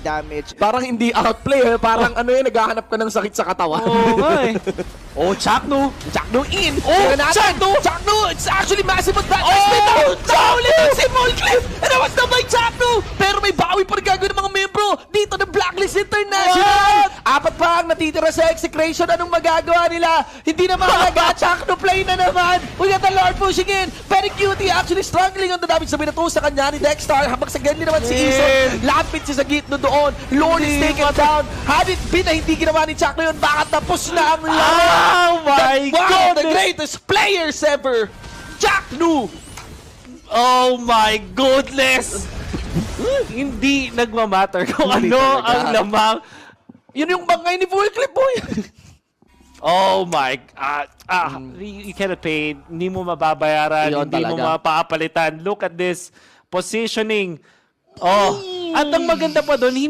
damage. Parang hindi outplay, eh. Parang ano yun, naghahanap ka ng sakit sa katawan. Oo nga eh. Oh, Chakno. Chakno in! Oh, Chakno! Chakno! It's actually massive attack! Oh! Chakno! Si Molcliffe! And naman na by Chakno! Pero may bawi pa rin gagawin ng mga membro dito ng Blacklist International! Apat pa ang natitira sa execration. Anong magagawa nila? Hindi na mahalaga. Chakno play na naman! We got the Lord pushing in! Very cutie actually struggling on the damage na binato sa kanya ni Dexter. Habang sa Genly naman si Ison. Lapit si Sagitno doon. Lord is taken down. Had it been na hindi ginawa ni Chakno yun, baka tapos na ang laban! Oh my Wow, the goodness! greatest players ever! Chakno! Oh my goodness! Hindi nagmamatter kung Hindi ano talaga. ang lamang. Yun yung bangay ni Volclip, boy! Oh my... you cannot pay. Hindi mo mababayaran. Yun hindi mo talaga. mapapalitan. Look at this positioning. Oh, at ang maganda pa doon,